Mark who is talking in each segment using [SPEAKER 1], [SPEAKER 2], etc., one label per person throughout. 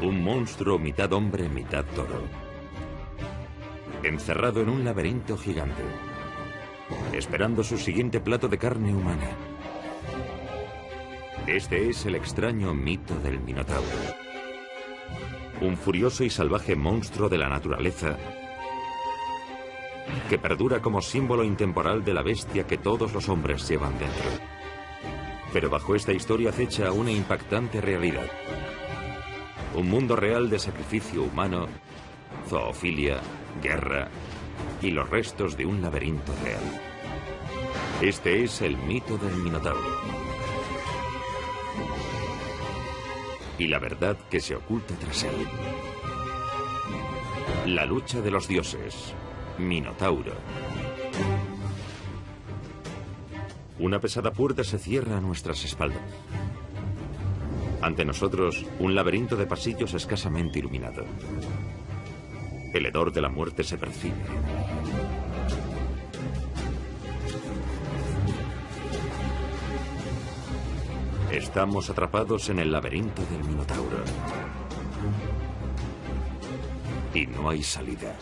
[SPEAKER 1] Un monstruo mitad hombre, mitad toro. Encerrado en un laberinto gigante, esperando su siguiente plato de carne humana. Este es el extraño mito del Minotauro. Un furioso y salvaje monstruo de la naturaleza que perdura como símbolo intemporal de la bestia que todos los hombres llevan dentro. Pero bajo esta historia acecha una impactante realidad. Un mundo real de sacrificio humano, zoofilia, guerra y los restos de un laberinto real. Este es el mito del Minotauro. Y la verdad que se oculta tras él. La lucha de los dioses. Minotauro. Una pesada puerta se cierra a nuestras espaldas. Ante nosotros, un laberinto de pasillos escasamente iluminado. El hedor de la muerte se percibe. Estamos atrapados en el laberinto del Minotauro. Y no hay salida.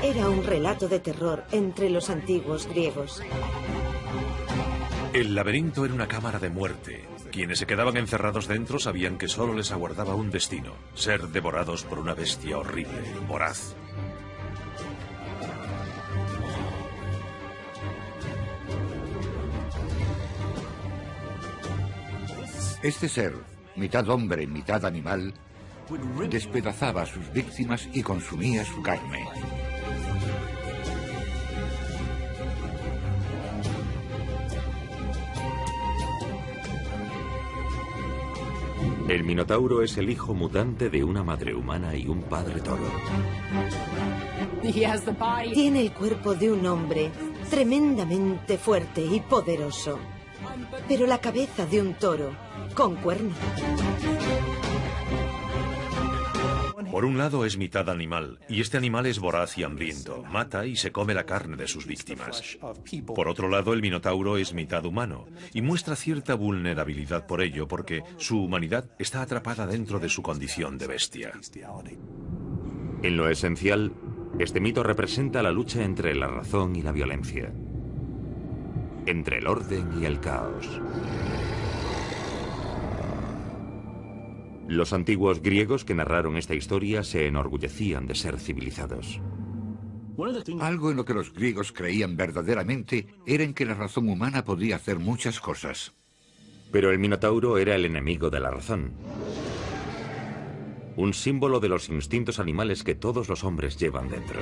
[SPEAKER 2] Era un relato de terror entre los antiguos griegos.
[SPEAKER 3] El laberinto era una cámara de muerte. Quienes se quedaban encerrados dentro sabían que solo les aguardaba un destino: ser devorados por una bestia horrible, voraz.
[SPEAKER 4] Este ser, mitad hombre, mitad animal, despedazaba a sus víctimas y consumía su carne.
[SPEAKER 1] El Minotauro es el hijo mutante de una madre humana y un padre toro.
[SPEAKER 2] Tiene el cuerpo de un hombre tremendamente fuerte y poderoso, pero la cabeza de un toro con cuernos.
[SPEAKER 3] Por un lado es mitad animal, y este animal es voraz y hambriento, mata y se come la carne de sus víctimas. Por otro lado, el Minotauro es mitad humano, y muestra cierta vulnerabilidad por ello, porque su humanidad está atrapada dentro de su condición de bestia.
[SPEAKER 1] En lo esencial, este mito representa la lucha entre la razón y la violencia, entre el orden y el caos. Los antiguos griegos que narraron esta historia se enorgullecían de ser civilizados.
[SPEAKER 4] Algo en lo que los griegos creían verdaderamente era en que la razón humana podía hacer muchas cosas.
[SPEAKER 1] Pero el Minotauro era el enemigo de la razón. Un símbolo de los instintos animales que todos los hombres llevan dentro.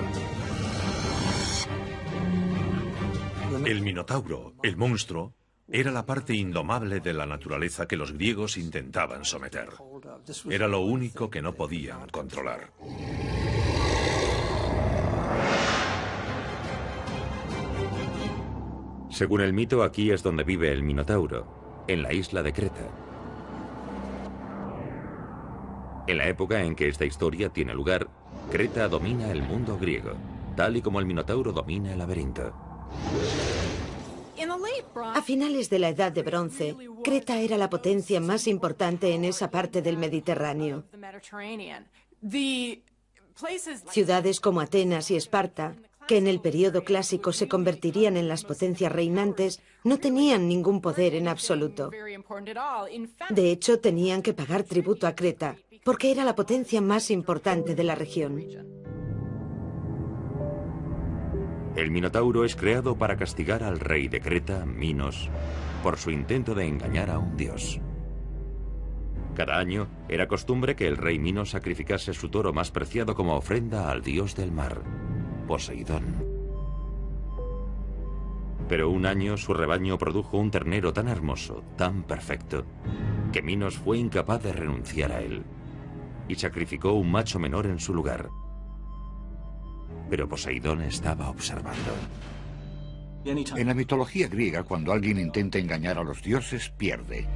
[SPEAKER 3] El Minotauro, el monstruo, era la parte indomable de la naturaleza que los griegos intentaban someter. Era lo único que no podían controlar.
[SPEAKER 1] Según el mito, aquí es donde vive el Minotauro, en la isla de Creta. En la época en que esta historia tiene lugar, Creta domina el mundo griego, tal y como el Minotauro domina el laberinto.
[SPEAKER 2] A finales de la Edad de Bronce, Creta era la potencia más importante en esa parte del Mediterráneo. Ciudades como Atenas y Esparta, que en el periodo clásico se convertirían en las potencias reinantes, no tenían ningún poder en absoluto. De hecho, tenían que pagar tributo a Creta, porque era la potencia más importante de la región.
[SPEAKER 1] El Minotauro es creado para castigar al rey de Creta, Minos, por su intento de engañar a un dios. Cada año era costumbre que el rey Minos sacrificase su toro más preciado como ofrenda al dios del mar, Poseidón. Pero un año su rebaño produjo un ternero tan hermoso, tan perfecto, que Minos fue incapaz de renunciar a él y sacrificó un macho menor en su lugar. Pero Poseidón estaba observando.
[SPEAKER 4] En la mitología griega, cuando alguien intenta engañar a los dioses, pierde.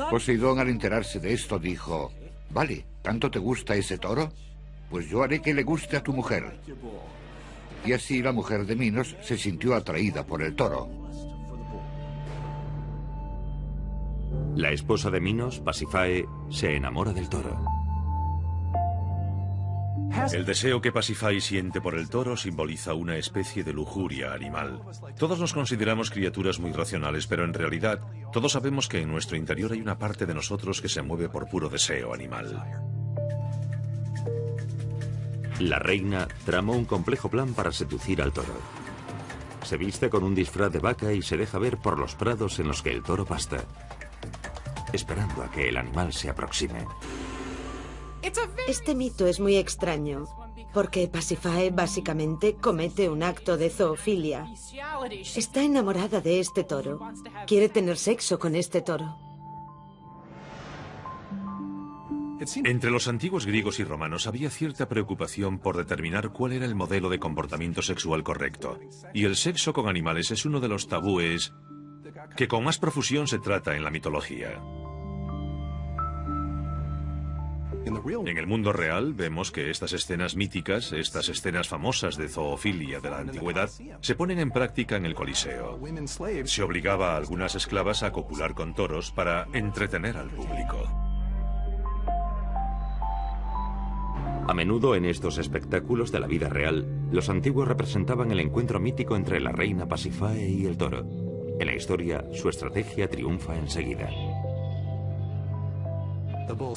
[SPEAKER 4] Poseidón, al enterarse de esto, dijo: vale, ¿Tanto te gusta ese toro? Pues yo haré que le guste a tu mujer. Y así la mujer de Minos se sintió atraída por el toro.
[SPEAKER 1] La esposa de Minos, Pasífae, se enamora del toro.
[SPEAKER 3] El deseo que Pasífae siente por el toro simboliza una especie de lujuria animal. Todos nos consideramos criaturas muy racionales, pero en realidad todos sabemos que en nuestro interior hay una parte de nosotros que se mueve por puro deseo animal.
[SPEAKER 1] La reina tramó un complejo plan para seducir al toro. Se viste con un disfraz de vaca y se deja ver por los prados en los que el toro pasta, esperando a que el animal se aproxime.
[SPEAKER 2] Este mito es muy extraño, porque Pasífae básicamente comete un acto de zoofilia. Está enamorada de este toro. Quiere tener sexo con este toro.
[SPEAKER 3] Entre los antiguos griegos y romanos había cierta preocupación por determinar cuál era el modelo de comportamiento sexual correcto. Y el sexo con animales es uno de los tabúes que con más profusión se trata en la mitología. En el mundo real vemos que estas escenas míticas, estas escenas famosas de zoofilia de la antigüedad, se ponen en práctica en el Coliseo. Se obligaba a algunas esclavas a copular con toros para entretener al público.
[SPEAKER 1] A menudo en estos espectáculos de la vida real, los antiguos representaban el encuentro mítico entre la reina Pasífae y el toro. En la historia, su estrategia triunfa enseguida.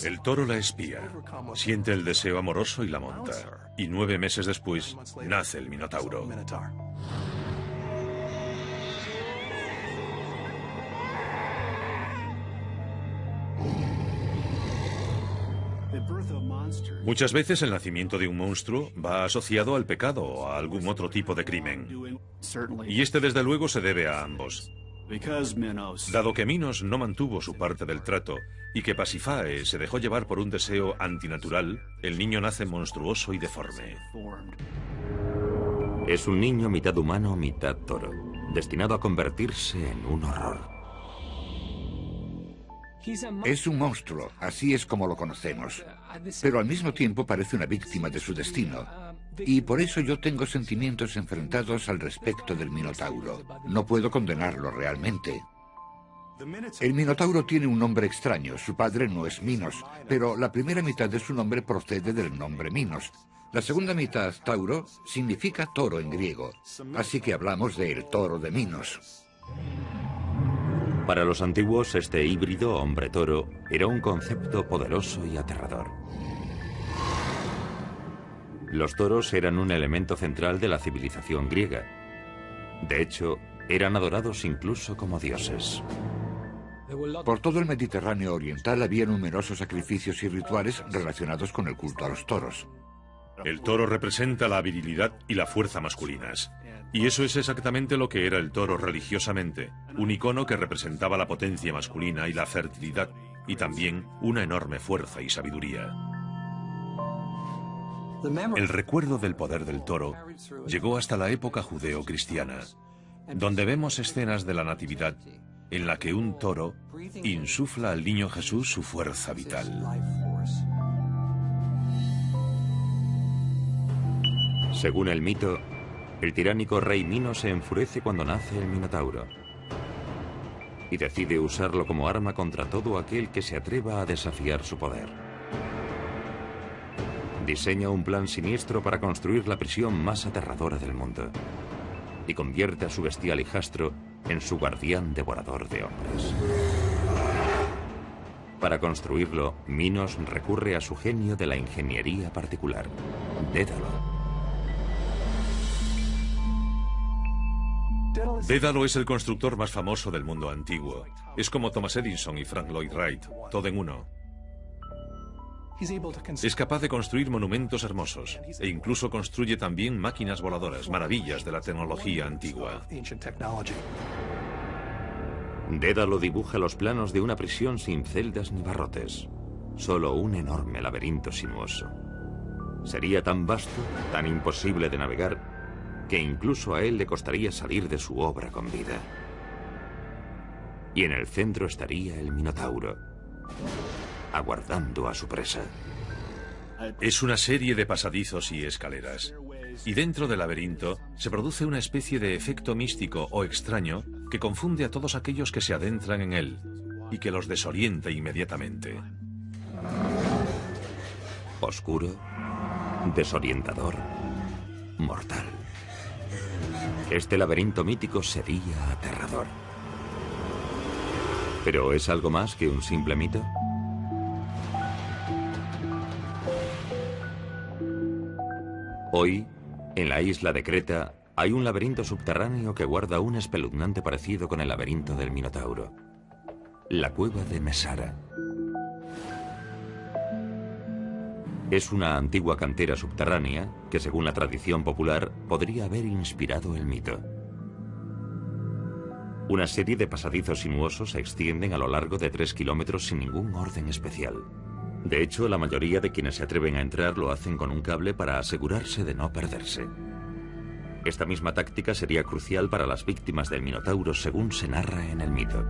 [SPEAKER 3] El toro la espía, siente el deseo amoroso y la monta. Y 9 meses después, nace el Minotauro. Muchas veces el nacimiento de un monstruo va asociado al pecado o a algún otro tipo de crimen. Y este desde luego se debe a ambos. Dado que Minos no mantuvo su parte del trato y que Pasífae se dejó llevar por un deseo antinatural, el niño nace monstruoso y deforme.
[SPEAKER 1] Es un niño mitad humano, mitad toro, destinado a convertirse en un horror.
[SPEAKER 4] Es un monstruo, así es como lo conocemos. Pero al mismo tiempo parece una víctima de su destino. Y por eso yo tengo sentimientos enfrentados al respecto del Minotauro. No puedo condenarlo realmente. El Minotauro tiene un nombre extraño. Su padre no es Minos, pero la primera mitad de su nombre procede del nombre Minos. La segunda mitad, Tauro, significa toro en griego. Así que hablamos de el toro de Minos.
[SPEAKER 1] Para los antiguos, este híbrido hombre-toro era un concepto poderoso y aterrador. Los toros eran un elemento central de la civilización griega. De hecho, eran adorados incluso como dioses.
[SPEAKER 4] Por todo el Mediterráneo oriental había numerosos sacrificios y rituales relacionados con el culto a los toros.
[SPEAKER 3] El toro representa la virilidad y la fuerza masculinas. Y eso es exactamente lo que era el toro religiosamente, un icono que representaba la potencia masculina y la fertilidad, y también una enorme fuerza y sabiduría. El recuerdo del poder del toro llegó hasta la época judeo-cristiana, donde vemos escenas de la Natividad en la que un toro insufla al niño Jesús su fuerza vital.
[SPEAKER 1] Según el mito, el tiránico rey Minos se enfurece cuando nace el Minotauro y decide usarlo como arma contra todo aquel que se atreva a desafiar su poder. Diseña un plan siniestro para construir la prisión más aterradora del mundo y convierte a su bestial hijastro en su guardián devorador de hombres. Para construirlo, Minos recurre a su genio de la ingeniería particular, Dédalo.
[SPEAKER 3] Dédalo es el constructor más famoso del mundo antiguo. Es como Thomas Edison y Frank Lloyd Wright, todo en uno. Es capaz de construir monumentos hermosos e incluso construye también máquinas voladoras, maravillas de la tecnología antigua.
[SPEAKER 1] Dédalo dibuja los planos de una prisión sin celdas ni barrotes, solo un enorme laberinto sinuoso. Sería tan vasto, tan imposible de navegar, que incluso a él le costaría salir de su obra con vida. Y en el centro estaría el Minotauro, aguardando a su presa.
[SPEAKER 3] Es una serie de pasadizos y escaleras. Y dentro del laberinto se produce una especie de efecto místico o extraño que confunde a todos aquellos que se adentran en él y que los desorienta inmediatamente.
[SPEAKER 1] Oscuro, desorientador, mortal. Este laberinto mítico sería aterrador. ¿Pero es algo más que un simple mito? Hoy, en la isla de Creta, hay un laberinto subterráneo que guarda un espeluznante parecido con el laberinto del Minotauro. La cueva de Mesara. Es una antigua cantera subterránea que, según la tradición popular, podría haber inspirado el mito. Una serie de pasadizos sinuosos se extienden a lo largo de 3 kilómetros sin ningún orden especial. De hecho, la mayoría de quienes se atreven a entrar lo hacen con un cable para asegurarse de no perderse. Esta misma táctica sería crucial para las víctimas del Minotauro, según se narra en el mito.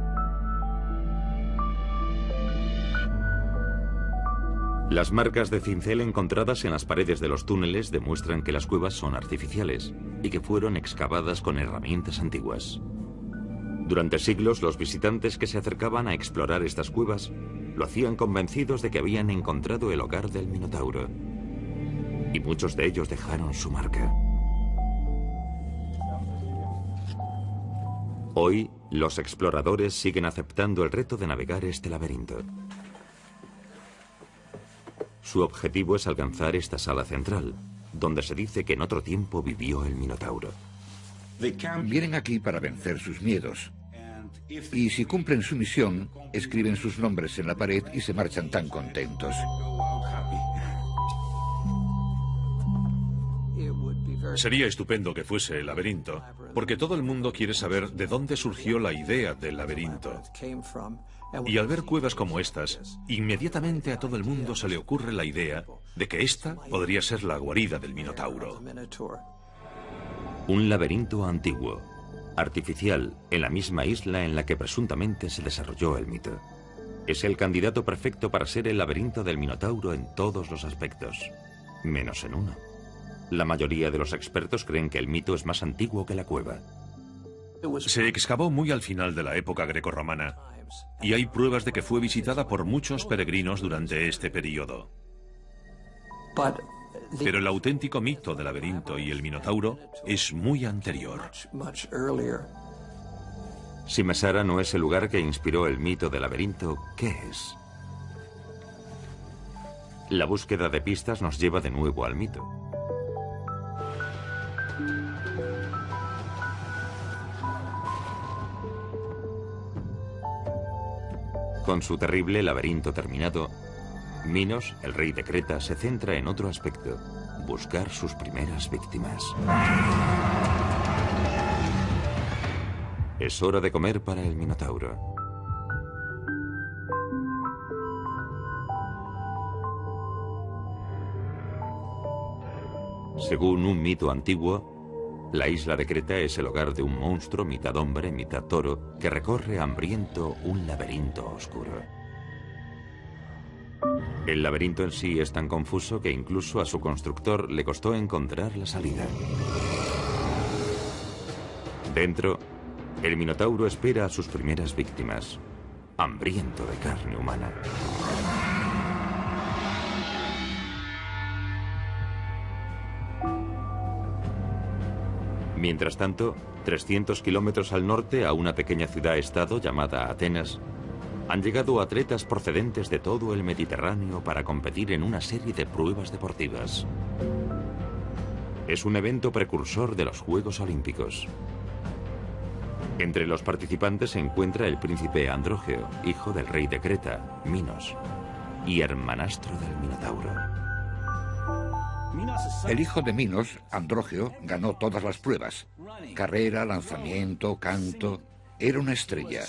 [SPEAKER 1] Las marcas de cincel encontradas en las paredes de los túneles demuestran que las cuevas son artificiales y que fueron excavadas con herramientas antiguas. Durante siglos, los visitantes que se acercaban a explorar estas cuevas lo hacían convencidos de que habían encontrado el hogar del Minotauro. Y muchos de ellos dejaron su marca. Hoy, los exploradores siguen aceptando el reto de navegar este laberinto. Su objetivo es alcanzar esta sala central, donde se dice que en otro tiempo vivió el Minotauro.
[SPEAKER 4] Vienen aquí para vencer sus miedos. Y si cumplen su misión, escriben sus nombres en la pared y se marchan tan contentos.
[SPEAKER 3] Sería estupendo que fuese el laberinto, porque todo el mundo quiere saber de dónde surgió la idea del laberinto. Y al ver cuevas como estas, inmediatamente a todo el mundo se le ocurre la idea de que esta podría ser la guarida del Minotauro.
[SPEAKER 1] Un laberinto antiguo, artificial, en la misma isla en la que presuntamente se desarrolló el mito. Es el candidato perfecto para ser el laberinto del Minotauro en todos los aspectos, menos en uno. La mayoría de los expertos creen que el mito es más antiguo que la cueva.
[SPEAKER 3] Se excavó muy al final de la época grecorromana y hay pruebas de que fue visitada por muchos peregrinos durante este periodo. Pero el auténtico mito del laberinto y el Minotauro es muy anterior.
[SPEAKER 1] Si Mesara no es el lugar que inspiró el mito del laberinto, ¿qué es? La búsqueda de pistas nos lleva de nuevo al mito. Con su terrible laberinto terminado, Minos, el rey de Creta, se centra en otro aspecto: buscar sus primeras víctimas. Es hora de comer para el Minotauro. Según un mito antiguo, la isla de Creta es el hogar de un monstruo mitad hombre, mitad toro, que recorre hambriento un laberinto oscuro. El laberinto en sí es tan confuso que incluso a su constructor le costó encontrar la salida. Dentro, el Minotauro espera a sus primeras víctimas, hambriento de carne humana. Mientras tanto, 300 kilómetros al norte, a una pequeña ciudad-estado llamada Atenas, han llegado atletas procedentes de todo el Mediterráneo para competir en una serie de pruebas deportivas. Es un evento precursor de los Juegos Olímpicos. Entre los participantes se encuentra el príncipe Andrógeo, hijo del rey de Creta, Minos, y hermanastro del Minotauro.
[SPEAKER 4] El hijo de Minos, Andrógeo, ganó todas las pruebas. Carrera, lanzamiento, canto. Era una estrella.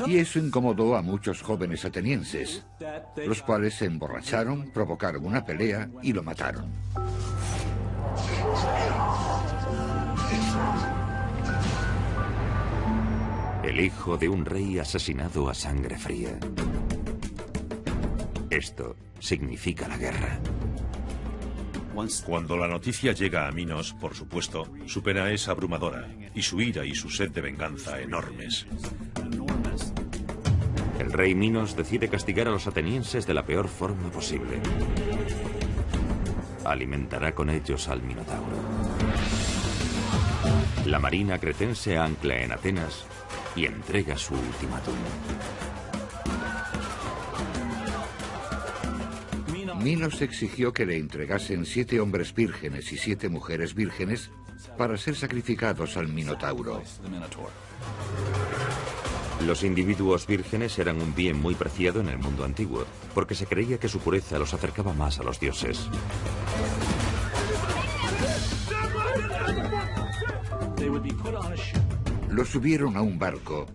[SPEAKER 4] Y eso incomodó a muchos jóvenes atenienses, los cuales se emborracharon, provocaron una pelea y lo mataron.
[SPEAKER 1] El hijo de un rey asesinado a sangre fría. Esto significa la guerra.
[SPEAKER 3] Cuando la noticia llega a Minos, por supuesto, su pena es abrumadora y su ira y su sed de venganza enormes.
[SPEAKER 1] El rey Minos decide castigar a los atenienses de la peor forma posible. Alimentará con ellos al Minotauro. La marina cretense ancla en Atenas y entrega su ultimátum.
[SPEAKER 4] Minos exigió que le entregasen 7 hombres vírgenes y 7 mujeres vírgenes para ser sacrificados al Minotauro.
[SPEAKER 1] Los individuos vírgenes eran un bien muy preciado en el mundo antiguo, porque se creía que su pureza los acercaba más a los dioses.
[SPEAKER 4] Los subieron a un barco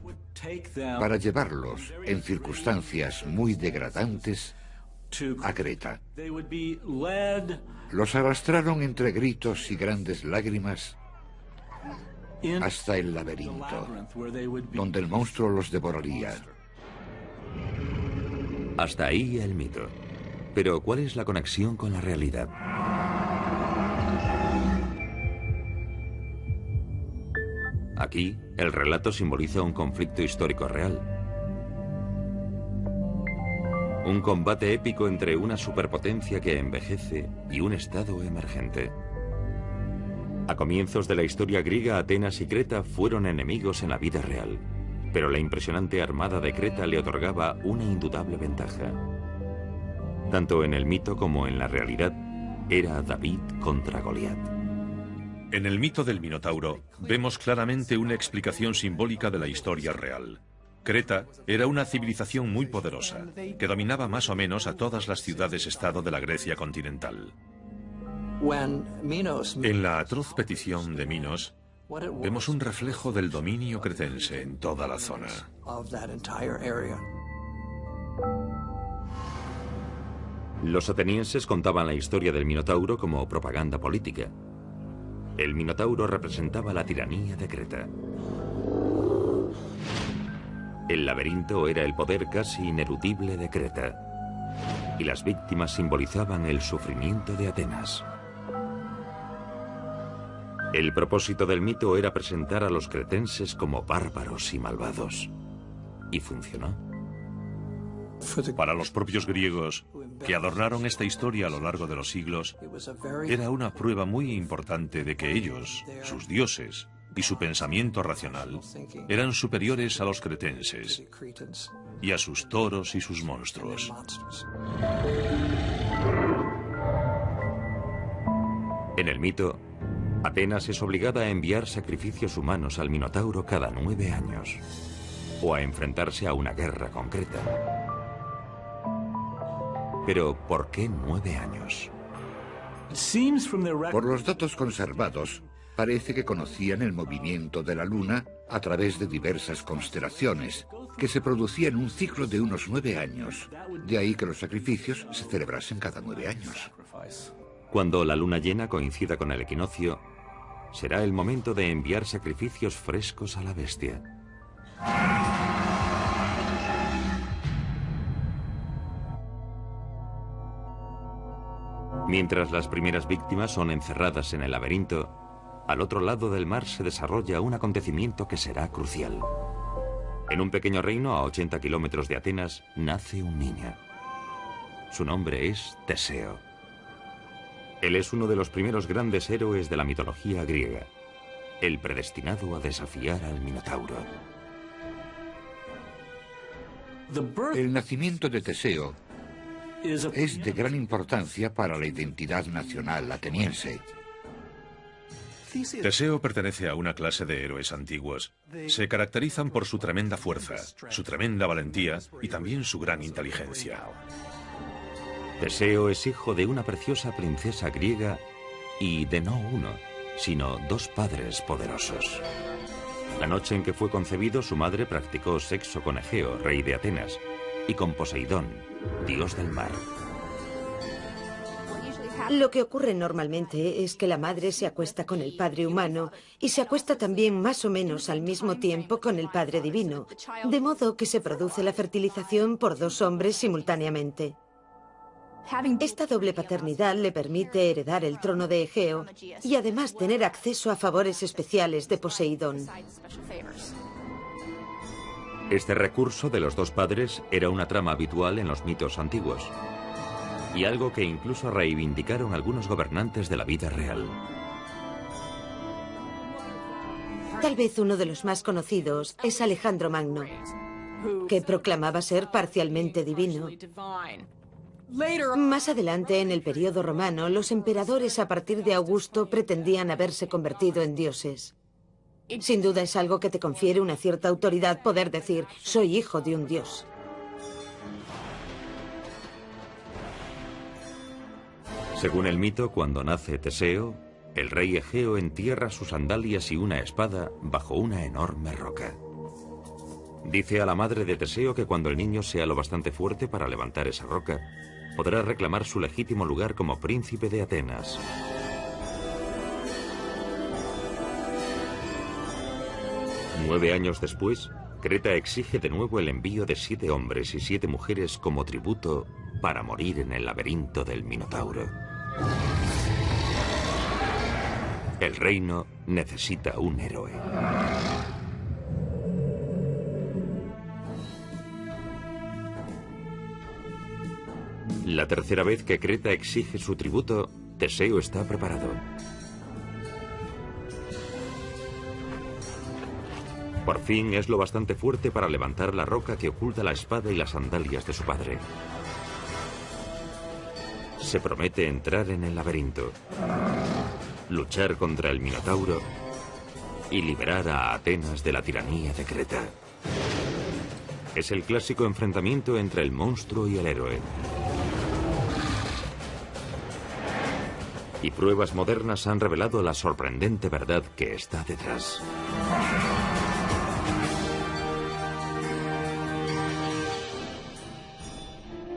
[SPEAKER 4] para llevarlos, en circunstancias muy degradantes, a Creta. Los arrastraron entre gritos y grandes lágrimas hasta el laberinto, donde el monstruo los devoraría.
[SPEAKER 1] Hasta ahí el mito. Pero ¿cuál es la conexión con la realidad? Aquí, el relato simboliza un conflicto histórico real. Un combate épico entre una superpotencia que envejece y un estado emergente. A comienzos de la historia griega, Atenas y Creta fueron enemigos en la vida real, pero la impresionante armada de Creta le otorgaba una indudable ventaja. Tanto en el mito como en la realidad, era David contra Goliat.
[SPEAKER 3] En el mito del Minotauro, vemos claramente una explicación simbólica de la historia real. Creta era una civilización muy poderosa, que dominaba más o menos a todas las ciudades-estado de la Grecia continental. En la atroz petición de Minos, vemos un reflejo del dominio cretense en toda la zona.
[SPEAKER 1] Los atenienses contaban la historia del Minotauro como propaganda política. El Minotauro representaba la tiranía de Creta. El laberinto era el poder casi ineludible de Creta. Y las víctimas simbolizaban el sufrimiento de Atenas. El propósito del mito era presentar a los cretenses como bárbaros y malvados. Y funcionó.
[SPEAKER 3] Para los propios griegos, que adornaron esta historia a lo largo de los siglos, era una prueba muy importante de que ellos, sus dioses y su pensamiento racional, eran superiores a los cretenses y a sus toros y sus monstruos.
[SPEAKER 1] En el mito, Atenas es obligada a enviar sacrificios humanos al Minotauro cada 9 años, o a enfrentarse a una guerra con Creta. Pero, ¿por qué 9 años?
[SPEAKER 4] Por los datos conservados, parece que conocían el movimiento de la luna a través de diversas constelaciones, que se producía en un ciclo de unos 9 años. De ahí que los sacrificios se celebrasen cada 9 años.
[SPEAKER 1] Cuando la luna llena coincida con el equinoccio, será el momento de enviar sacrificios frescos a la bestia. Mientras las primeras víctimas son encerradas en el laberinto, al otro lado del mar se desarrolla un acontecimiento que será crucial. En un pequeño reino a 80 kilómetros de Atenas nace un niño. Su nombre es Teseo. Él es uno de los primeros grandes héroes de la mitología griega, el predestinado a desafiar al Minotauro.
[SPEAKER 4] El nacimiento de Teseo es de gran importancia para la identidad nacional ateniense.
[SPEAKER 3] Teseo pertenece a una clase de héroes antiguos. Se caracterizan por su tremenda fuerza, su tremenda valentía y también su gran inteligencia.
[SPEAKER 1] Teseo es hijo de una preciosa princesa griega y de no uno, sino 2 padres poderosos. La noche en que fue concebido, su madre practicó sexo con Egeo, rey de Atenas, y con Poseidón, dios del mar.
[SPEAKER 2] Lo que ocurre normalmente es que la madre se acuesta con el padre humano y se acuesta también más o menos al mismo tiempo con el padre divino, de modo que se produce la fertilización por 2 hombres simultáneamente. Esta doble paternidad le permite heredar el trono de Egeo y además tener acceso a favores especiales de Poseidón.
[SPEAKER 1] Este recurso de los dos padres era una trama habitual en los mitos antiguos y algo que incluso reivindicaron algunos gobernantes de la vida real.
[SPEAKER 2] Tal vez uno de los más conocidos es Alejandro Magno, que proclamaba ser parcialmente divino. Más adelante, en el periodo romano, los emperadores a partir de Augusto pretendían haberse convertido en dioses. Sin duda es algo que te confiere una cierta autoridad poder decir, soy hijo de un dios.
[SPEAKER 1] Según el mito, cuando nace Teseo, el rey Egeo entierra sus sandalias y una espada bajo una enorme roca. Dice a la madre de Teseo que cuando el niño sea lo bastante fuerte para levantar esa roca, podrá reclamar su legítimo lugar como príncipe de Atenas. Nueve años después, Creta exige de nuevo el envío de 7 hombres y 7 mujeres como tributo para morir en el laberinto del Minotauro. El reino necesita un héroe. La tercera vez que Creta exige su tributo, Teseo está preparado. Por fin es lo bastante fuerte para levantar la roca que oculta la espada y las sandalias de su padre. Se promete entrar en el laberinto, luchar contra el Minotauro y liberar a Atenas de la tiranía de Creta. Es el clásico enfrentamiento entre el monstruo y el héroe. Y pruebas modernas han revelado la sorprendente verdad que está detrás.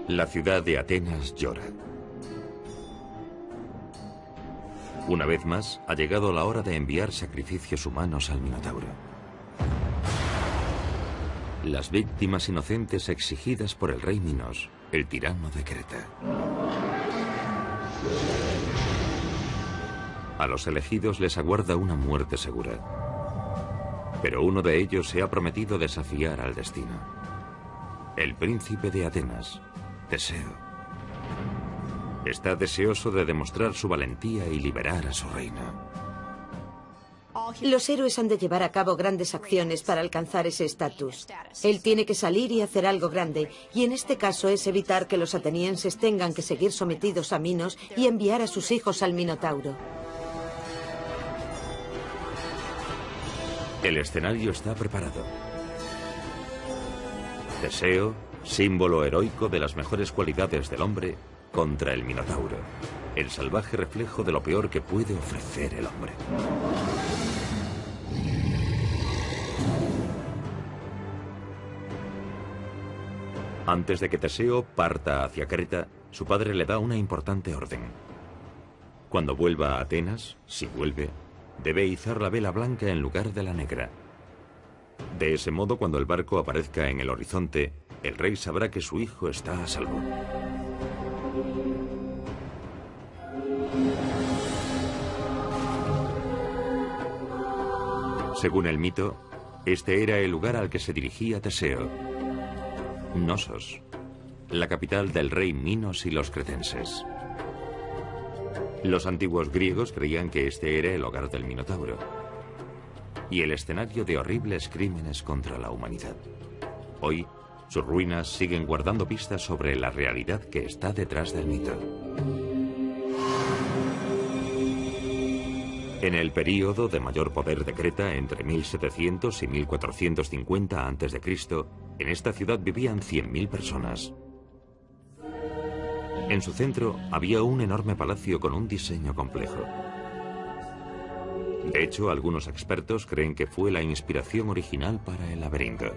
[SPEAKER 1] La ciudad de Atenas llora. Una vez más, ha llegado la hora de enviar sacrificios humanos al Minotauro. Las víctimas inocentes exigidas por el rey Minos, el tirano de Creta. A los elegidos les aguarda una muerte segura. Pero uno de ellos se ha prometido desafiar al destino. El príncipe de Atenas, Teseo. Está deseoso de demostrar su valentía y liberar a su reina.
[SPEAKER 2] Los héroes han de llevar a cabo grandes acciones para alcanzar ese estatus. Él tiene que salir y hacer algo grande, y en este caso es evitar que los atenienses tengan que seguir sometidos a Minos y enviar a sus hijos al Minotauro.
[SPEAKER 1] El escenario está preparado. Teseo, símbolo heroico de las mejores cualidades del hombre, contra el Minotauro, el salvaje reflejo de lo peor que puede ofrecer el hombre. Antes de que Teseo parta hacia Creta, su padre le da una importante orden. Cuando vuelva a Atenas, si vuelve, debe izar la vela blanca en lugar de la negra. De ese modo, cuando el barco aparezca en el horizonte, el rey sabrá que su hijo está a salvo. Según el mito, este era el lugar al que se dirigía Teseo, Nosos, la capital del rey Minos y los cretenses. Los antiguos griegos creían que este era el hogar del Minotauro y el escenario de horribles crímenes contra la humanidad. Hoy, sus ruinas siguen guardando pistas sobre la realidad que está detrás del mito. En el período de mayor poder de Creta, entre 1700 y 1450 a.C., en esta ciudad vivían 100.000 personas. En su centro había un enorme palacio con un diseño complejo. De hecho, algunos expertos creen que fue la inspiración original para el laberinto.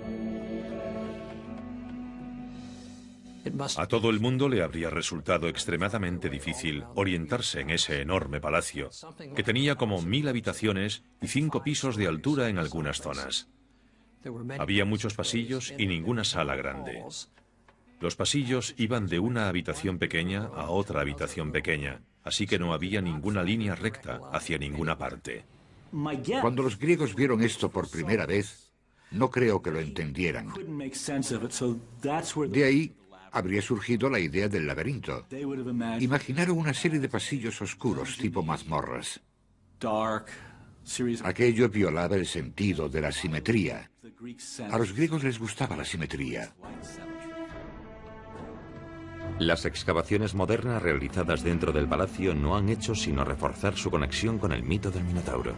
[SPEAKER 3] A todo el mundo le habría resultado extremadamente difícil orientarse en ese enorme palacio, que tenía como 1000 habitaciones y 5 pisos de altura en algunas zonas. Había muchos pasillos y ninguna sala grande. Los pasillos iban de una habitación pequeña a otra habitación pequeña, así que no había ninguna línea recta hacia ninguna parte.
[SPEAKER 4] Cuando los griegos vieron esto por primera vez, no creo que lo entendieran. De ahí habría surgido la idea del laberinto. Imaginaron una serie de pasillos oscuros tipo mazmorras. Aquello violaba el sentido de la simetría. A los griegos les gustaba la simetría.
[SPEAKER 1] Las excavaciones modernas realizadas dentro del palacio no han hecho sino reforzar su conexión con el mito del Minotauro.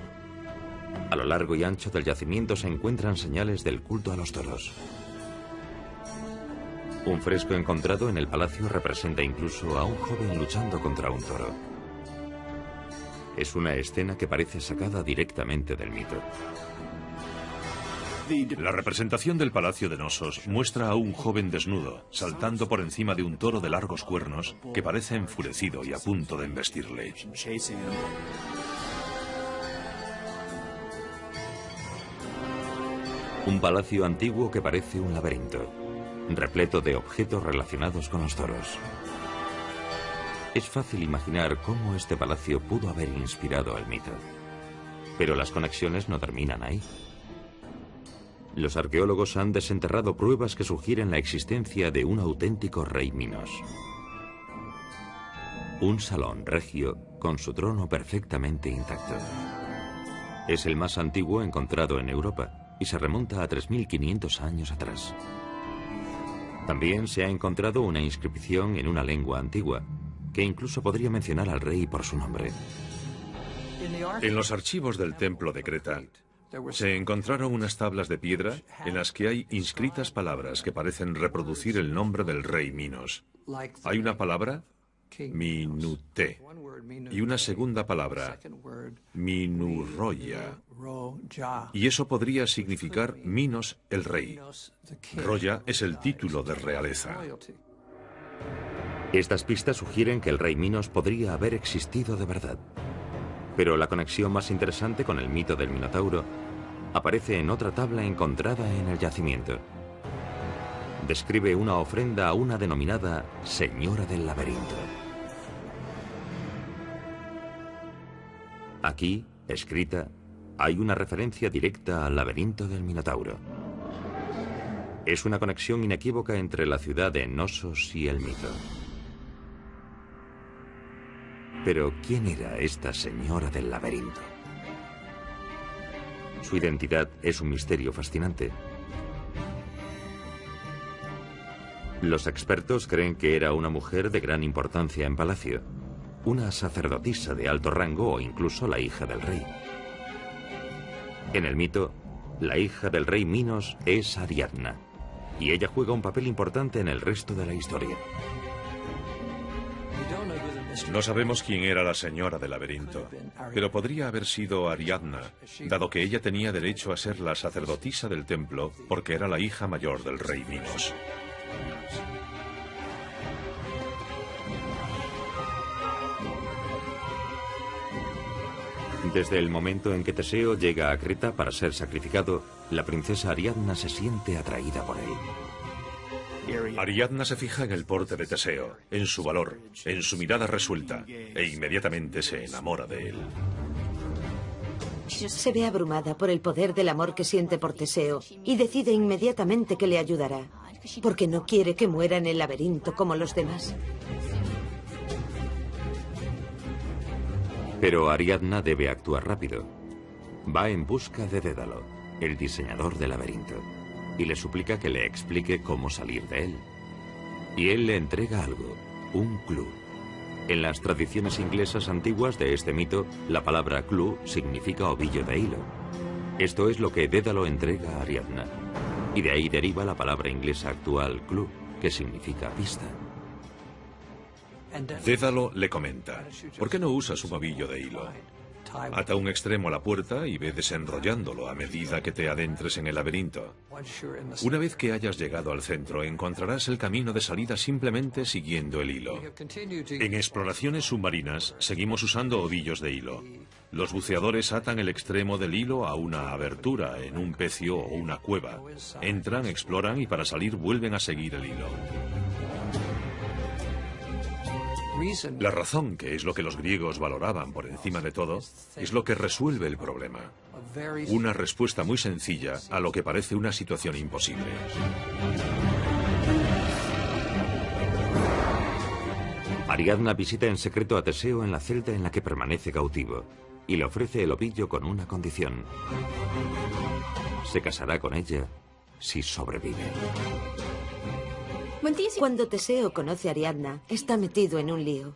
[SPEAKER 1] A lo largo y ancho del yacimiento se encuentran señales del culto a los toros. Un fresco encontrado en el palacio representa incluso a un joven luchando contra un toro. Es una escena que parece sacada directamente del mito.
[SPEAKER 3] La representación del Palacio de Nosos muestra a un joven desnudo, saltando por encima de un toro de largos cuernos que parece enfurecido y a punto de embestirle.
[SPEAKER 1] Un palacio antiguo que parece un laberinto, repleto de objetos relacionados con los toros. Es fácil imaginar cómo este palacio pudo haber inspirado el mito. Pero las conexiones no terminan ahí. Los arqueólogos han desenterrado pruebas que sugieren la existencia de un auténtico rey Minos. Un salón regio con su trono perfectamente intacto. Es el más antiguo encontrado en Europa y se remonta a 3500 años atrás. También se ha encontrado una inscripción en una lengua antigua, que incluso podría mencionar al rey por su nombre.
[SPEAKER 3] En los archivos del templo de Creta se encontraron unas tablas de piedra en las que hay inscritas palabras que parecen reproducir el nombre del rey Minos. Hay una palabra, Minute, y una segunda palabra, Minurroya. Y eso podría significar Minos el rey. Roya es el título de realeza.
[SPEAKER 1] Estas pistas sugieren que el rey Minos podría haber existido de verdad. Pero la conexión más interesante con el mito del Minotauro aparece en otra tabla encontrada en el yacimiento. Describe una ofrenda a una denominada Señora del Laberinto. Aquí, escrita, hay una referencia directa al laberinto del Minotauro. Es una conexión inequívoca entre la ciudad de Nosos y el mito. Pero, ¿quién era esta Señora del Laberinto? Su identidad es un misterio fascinante. Los expertos creen que era una mujer de gran importancia en palacio, una sacerdotisa de alto rango o incluso la hija del rey. En el mito, la hija del rey Minos es Ariadna, y ella juega un papel importante en el resto de la historia.
[SPEAKER 3] No sabemos quién era la Señora del Laberinto, pero podría haber sido Ariadna, dado que ella tenía derecho a ser la sacerdotisa del templo porque era la hija mayor del rey Minos.
[SPEAKER 1] Desde el momento en que Teseo llega a Creta para ser sacrificado, la princesa Ariadna se siente atraída por él.
[SPEAKER 3] Ariadna se fija en el porte de Teseo, en su valor, en su mirada resuelta, e inmediatamente se enamora de él.
[SPEAKER 2] Se ve abrumada por el poder del amor que siente por Teseo y decide inmediatamente que le ayudará, porque no quiere que muera en el laberinto como los demás.
[SPEAKER 1] Pero Ariadna debe actuar rápido. Va en busca de Dédalo, el diseñador del laberinto, y le suplica que le explique cómo salir de él. Y él le entrega algo, un clou. En las tradiciones inglesas antiguas de este mito, la palabra clou significa ovillo de hilo. Esto es lo que Dédalo entrega a Ariadna, y de ahí deriva la palabra inglesa actual clue, que significa pista.
[SPEAKER 3] Dédalo le comenta: ¿por qué no usas un ovillo de hilo? Ata un extremo a la puerta y ve desenrollándolo a medida que te adentres en el laberinto. Una vez que hayas llegado al centro, encontrarás el camino de salida simplemente siguiendo el hilo. En exploraciones submarinas, seguimos usando ovillos de hilo. Los buceadores atan el extremo del hilo a una abertura en un pecio o una cueva. Entran, exploran y para salir vuelven a seguir el hilo. La razón, que es lo que los griegos valoraban por encima de todo, es lo que resuelve el problema. Una respuesta muy sencilla a lo que parece una situación imposible.
[SPEAKER 1] Ariadna visita en secreto a Teseo en la celda en la que permanece cautivo y le ofrece el ovillo con una condición. Se casará con ella si sobrevive.
[SPEAKER 2] Cuando Teseo conoce a Ariadna, está metido en un lío.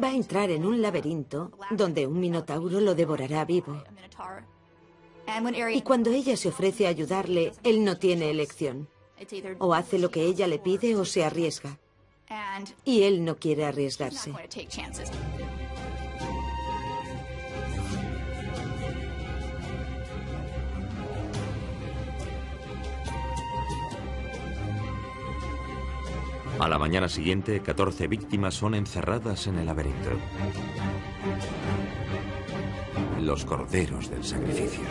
[SPEAKER 2] Va a entrar en un laberinto donde un minotauro lo devorará vivo. Y cuando ella se ofrece a ayudarle, él no tiene elección. O hace lo que ella le pide o se arriesga. Y él no quiere arriesgarse.
[SPEAKER 1] A la mañana siguiente, 14 víctimas son encerradas en el laberinto. Los corderos del sacrificio.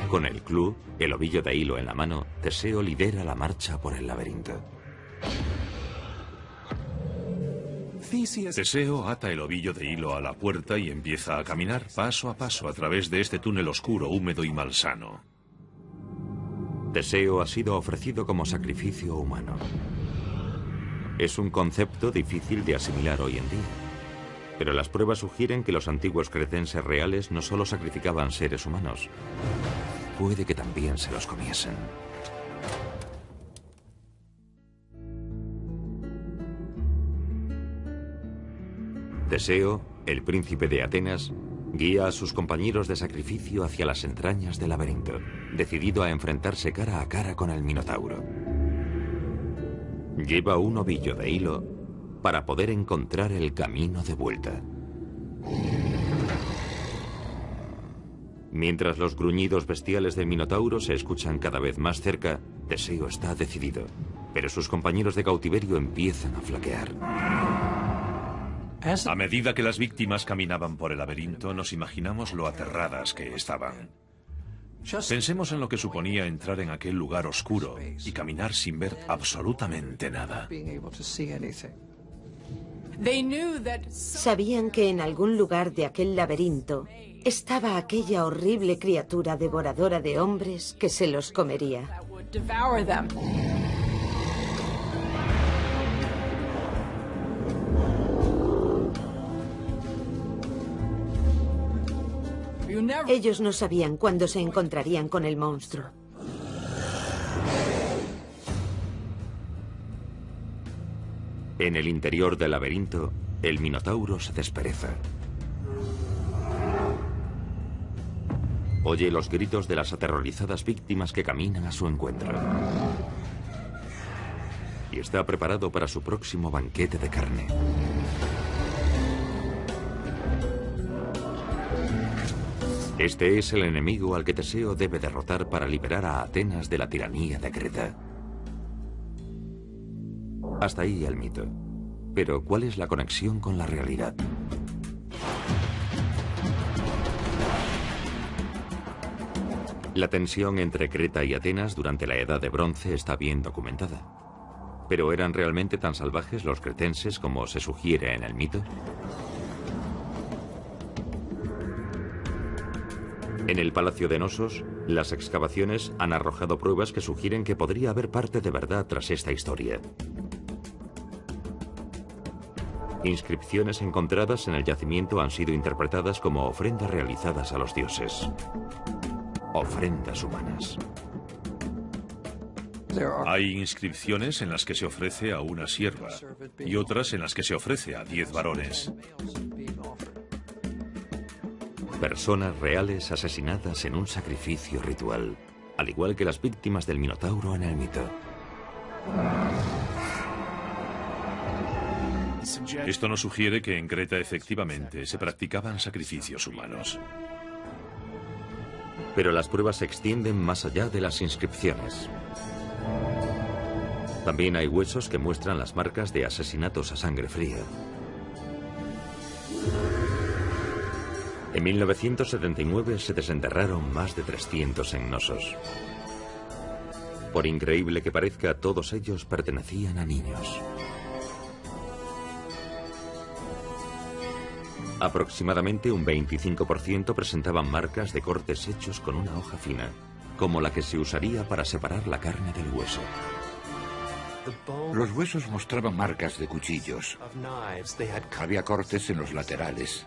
[SPEAKER 1] Con el clou, el ovillo de hilo en la mano, Teseo lidera la marcha por el laberinto.
[SPEAKER 3] Teseo ata el ovillo de hilo a la puerta y empieza a caminar paso a paso a través de este túnel oscuro, húmedo y malsano.
[SPEAKER 1] Teseo ha sido ofrecido como sacrificio humano. Es un concepto difícil de asimilar hoy en día. Pero las pruebas sugieren que los antiguos cretenses reales no solo sacrificaban seres humanos, puede que también se los comiesen. Teseo, el príncipe de Atenas, guía a sus compañeros de sacrificio hacia las entrañas del laberinto, decidido a enfrentarse cara a cara con el Minotauro. Lleva un ovillo de hilo para poder encontrar el camino de vuelta. Mientras los gruñidos bestiales del Minotauro se escuchan cada vez más cerca, Teseo está decidido, pero sus compañeros de cautiverio empiezan a flaquear.
[SPEAKER 3] A medida que las víctimas caminaban por el laberinto, nos imaginamos lo aterradas que estaban. Pensemos en lo que suponía entrar en aquel lugar oscuro y caminar sin ver absolutamente nada.
[SPEAKER 2] Sabían que en algún lugar de aquel laberinto estaba aquella horrible criatura devoradora de hombres que se los comería. Ellos no sabían cuándo se encontrarían con el monstruo.
[SPEAKER 1] En el interior del laberinto, el Minotauro se despereza. Oye los gritos de las aterrorizadas víctimas que caminan a su encuentro. Y está preparado para su próximo banquete de carne. Este es el enemigo al que Teseo debe derrotar para liberar a Atenas de la tiranía de Creta. Hasta ahí el mito. Pero, ¿cuál es la conexión con la realidad? La tensión entre Creta y Atenas durante la Edad de Bronce está bien documentada. ¿Pero eran realmente tan salvajes los cretenses como se sugiere en el mito? En el Palacio de Nosos, las excavaciones han arrojado pruebas que sugieren que podría haber parte de verdad tras esta historia. Inscripciones encontradas en el yacimiento han sido interpretadas como ofrendas realizadas a los dioses. Ofrendas humanas.
[SPEAKER 3] Hay inscripciones en las que se ofrece a una sierva y otras en las que se ofrece a 10 varones.
[SPEAKER 1] Personas reales asesinadas en un sacrificio ritual, al igual que las víctimas del Minotauro en el mito.
[SPEAKER 3] Esto nos sugiere que en Creta efectivamente se practicaban sacrificios humanos.
[SPEAKER 1] Pero las pruebas se extienden más allá de las inscripciones. También hay huesos que muestran las marcas de asesinatos a sangre fría. En 1979 se desenterraron más de 300 en Nosos. Por increíble que parezca, todos ellos pertenecían a niños. Aproximadamente un 25% presentaban marcas de cortes hechos con una hoja fina, como la que se usaría para separar la carne del hueso.
[SPEAKER 4] Los huesos mostraban marcas de cuchillos. Había cortes en los laterales.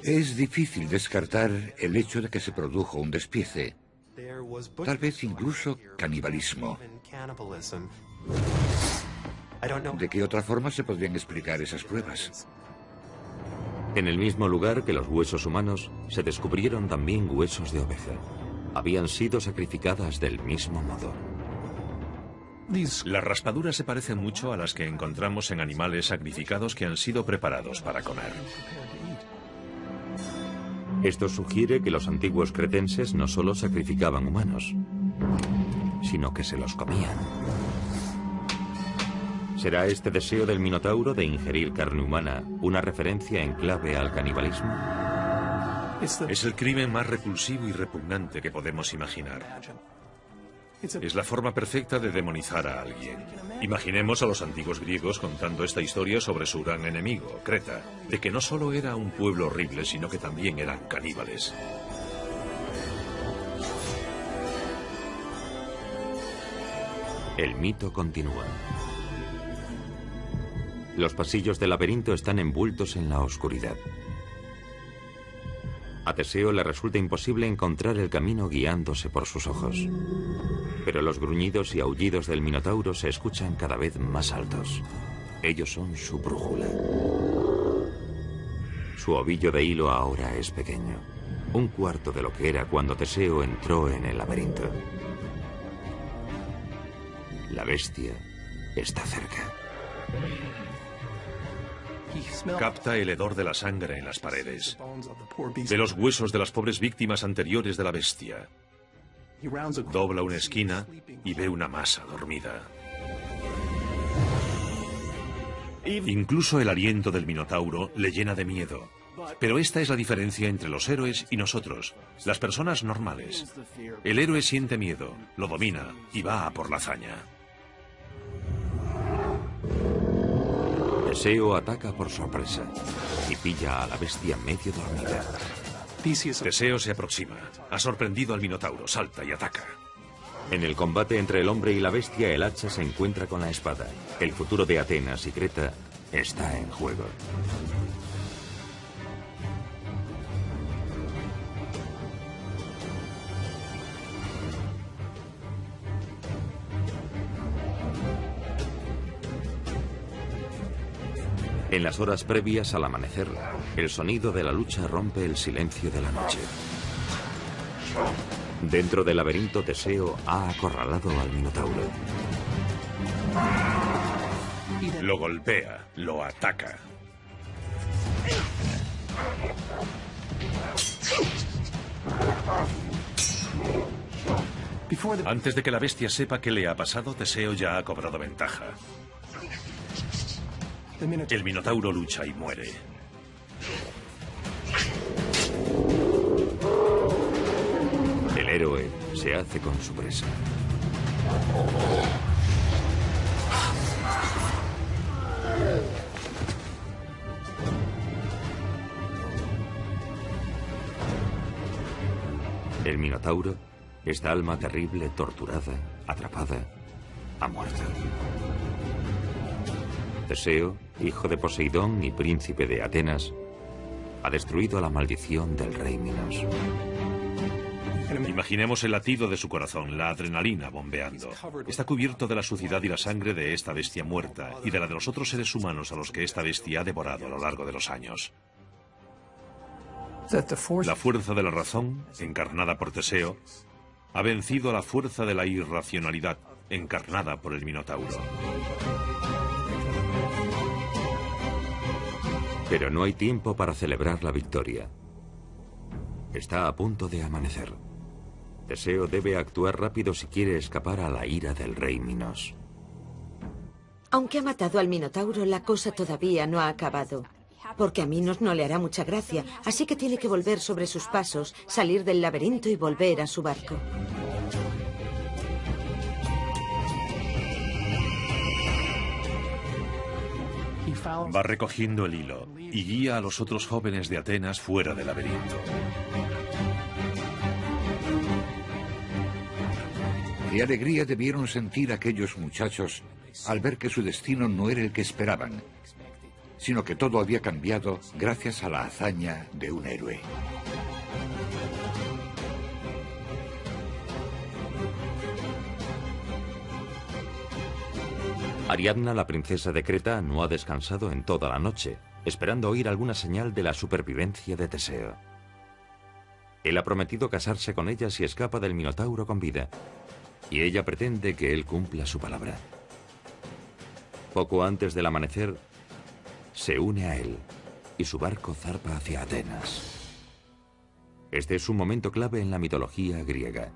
[SPEAKER 4] Es difícil descartar el hecho de que se produjo un despiece. Tal vez incluso canibalismo. ¿De qué otra forma se podrían explicar esas pruebas?
[SPEAKER 1] En el mismo lugar que los huesos humanos, se descubrieron también huesos de oveja. Habían sido sacrificadas del mismo modo.
[SPEAKER 3] Las raspaduras se parecen mucho a las que encontramos en animales sacrificados que han sido preparados para comer.
[SPEAKER 1] Esto sugiere que los antiguos cretenses no solo sacrificaban humanos, sino que se los comían. ¿Será este deseo del Minotauro de ingerir carne humana una referencia en clave al canibalismo?
[SPEAKER 3] Es el crimen más repulsivo y repugnante que podemos imaginar. Es la forma perfecta de demonizar a alguien. Imaginemos a los antiguos griegos contando esta historia sobre su gran enemigo, Creta, de que no solo era un pueblo horrible, sino que también eran caníbales.
[SPEAKER 1] El mito continúa. Los pasillos del laberinto están envueltos en la oscuridad. A Teseo le resulta imposible encontrar el camino guiándose por sus ojos. Pero los gruñidos y aullidos del Minotauro se escuchan cada vez más altos. Ellos son su brújula. Su ovillo de hilo ahora es pequeño, un cuarto de lo que era cuando Teseo entró en el laberinto. La bestia está cerca.
[SPEAKER 3] Capta el hedor de la sangre en las paredes, de los huesos de las pobres víctimas anteriores de la bestia. Dobla una esquina y ve una masa dormida. Incluso el aliento del Minotauro le llena de miedo. Pero esta es la diferencia entre los héroes y nosotros, las personas normales. El héroe siente miedo, lo domina y va a por la hazaña.
[SPEAKER 1] Teseo ataca por sorpresa y pilla a la bestia medio dormida.
[SPEAKER 3] Teseo se aproxima. Ha sorprendido al Minotauro, salta y ataca.
[SPEAKER 1] En el combate entre el hombre y la bestia, el hacha se encuentra con la espada. El futuro de Atenas y Creta está en juego. En las horas previas al amanecer, el sonido de la lucha rompe el silencio de la noche. Dentro del laberinto, Teseo ha acorralado al Minotauro.
[SPEAKER 3] Lo golpea, lo ataca. Antes de que la bestia sepa qué le ha pasado, Teseo ya ha cobrado ventaja. El Minotauro lucha y muere.
[SPEAKER 1] El héroe se hace con su presa. El Minotauro, esta alma terrible, torturada, atrapada, ha muerto. Teseo, hijo de Poseidón y príncipe de Atenas, ha destruido la maldición del rey Minos.
[SPEAKER 3] Imaginemos el latido de su corazón, la adrenalina bombeando. Está cubierto de la suciedad y la sangre de esta bestia muerta y de la de los otros seres humanos a los que esta bestia ha devorado a lo largo de los años. La fuerza de la razón, encarnada por Teseo, ha vencido a la fuerza de la irracionalidad, encarnada por el Minotauro.
[SPEAKER 1] Pero no hay tiempo para celebrar la victoria. Está a punto de amanecer. Teseo debe actuar rápido si quiere escapar a la ira del rey Minos.
[SPEAKER 2] Aunque ha matado al Minotauro, la cosa todavía no ha acabado. Porque a Minos no le hará mucha gracia, así que tiene que volver sobre sus pasos, salir del laberinto y volver a su barco.
[SPEAKER 3] Va recogiendo el hilo y guía a los otros jóvenes de Atenas fuera del laberinto.
[SPEAKER 4] Qué alegría debieron sentir aquellos muchachos al ver que su destino no era el que esperaban, sino que todo había cambiado gracias a la hazaña de un héroe.
[SPEAKER 1] Ariadna, la princesa de Creta, no ha descansado en toda la noche, esperando oír alguna señal de la supervivencia de Teseo. Él ha prometido casarse con ella si escapa del Minotauro con vida, y ella pretende que él cumpla su palabra. Poco antes del amanecer, se une a él, y su barco zarpa hacia Atenas. Este es un momento clave en la mitología griega.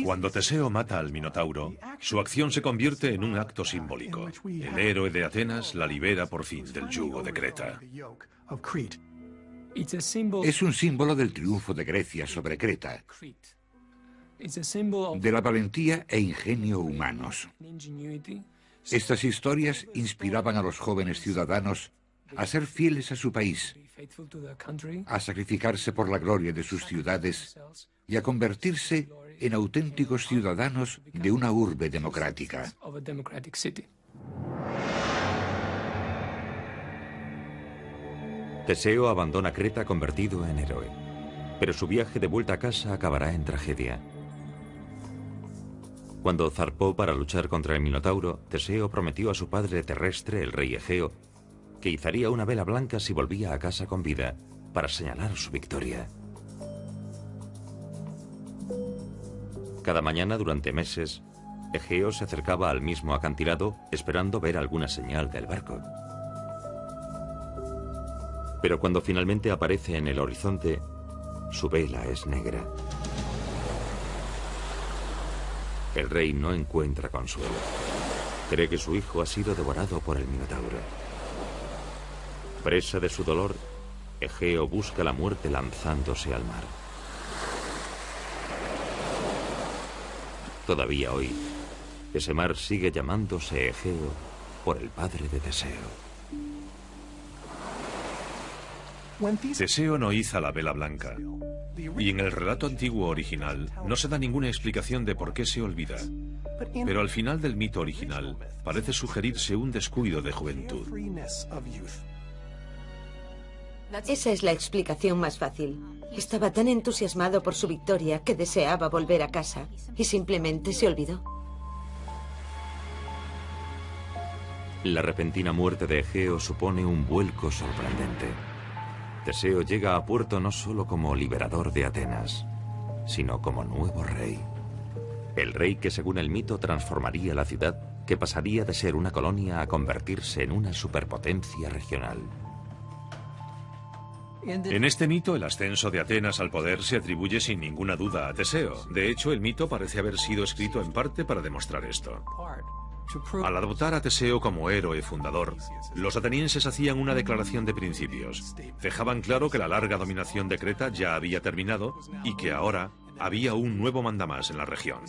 [SPEAKER 3] Cuando Teseo mata al Minotauro, su acción se convierte en un acto simbólico. El héroe de Atenas la libera por fin del yugo de Creta.
[SPEAKER 4] Es un símbolo del triunfo de Grecia sobre Creta, de la valentía e ingenio humanos. Estas historias inspiraban a los jóvenes ciudadanos a ser fieles a su país, a sacrificarse por la gloria de sus ciudades y a convertirse en auténticos ciudadanos de una urbe democrática.
[SPEAKER 1] Teseo abandona Creta convertido en héroe, pero su viaje de vuelta a casa acabará en tragedia. Cuando zarpó para luchar contra el Minotauro, Teseo prometió a su padre terrestre, el rey Egeo, que izaría una vela blanca si volvía a casa con vida, para señalar su victoria. Cada mañana durante meses, Egeo se acercaba al mismo acantilado esperando ver alguna señal del barco. Pero cuando finalmente aparece en el horizonte, su vela es negra. El rey no encuentra consuelo. Cree que su hijo ha sido devorado por el Minotauro. Presa de su dolor, Egeo busca la muerte lanzándose al mar. Todavía hoy, ese mar sigue llamándose Egeo por el padre de Teseo.
[SPEAKER 3] Teseo no iza la vela blanca, y en el relato antiguo original no se da ninguna explicación de por qué se olvida. Pero al final del mito original parece sugerirse un descuido de juventud.
[SPEAKER 2] Esa es la explicación más fácil. Estaba tan entusiasmado por su victoria que deseaba volver a casa y simplemente se olvidó.
[SPEAKER 1] La repentina muerte de Egeo supone un vuelco sorprendente. Teseo llega a puerto no solo como liberador de Atenas, sino como nuevo rey. El rey que, según el mito, transformaría la ciudad, que pasaría de ser una colonia a convertirse en una superpotencia regional.
[SPEAKER 3] En este mito, el ascenso de Atenas al poder se atribuye sin ninguna duda a Teseo. De hecho, el mito parece haber sido escrito en parte para demostrar esto. Al adoptar a Teseo como héroe fundador, los atenienses hacían una declaración de principios. Dejaban claro que la larga dominación de Creta ya había terminado y que ahora había un nuevo mandamás en la región: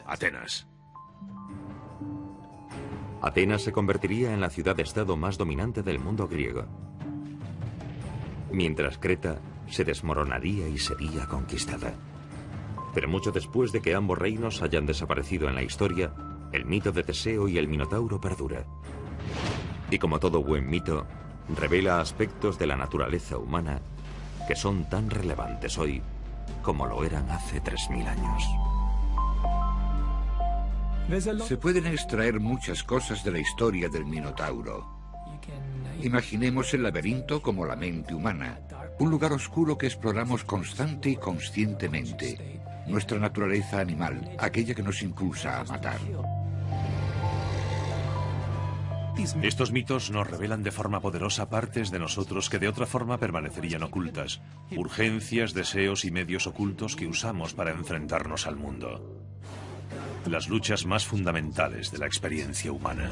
[SPEAKER 3] Atenas.
[SPEAKER 1] Atenas se convertiría en la ciudad-estado más dominante del mundo griego, mientras Creta se desmoronaría y sería conquistada. Pero mucho después de que ambos reinos hayan desaparecido en la historia, el mito de Teseo y el Minotauro perdura. Y como todo buen mito, revela aspectos de la naturaleza humana que son tan relevantes hoy como lo eran hace 3000 años.
[SPEAKER 4] Se pueden extraer muchas cosas de la historia del Minotauro. Imaginemos el laberinto como la mente humana, un lugar oscuro que exploramos constante y conscientemente. Nuestra naturaleza animal, aquella que nos impulsa a matar.
[SPEAKER 3] Estos mitos nos revelan de forma poderosa partes de nosotros que de otra forma permanecerían ocultas. Urgencias, deseos y medios ocultos que usamos para enfrentarnos al mundo. Las luchas más fundamentales de la experiencia humana.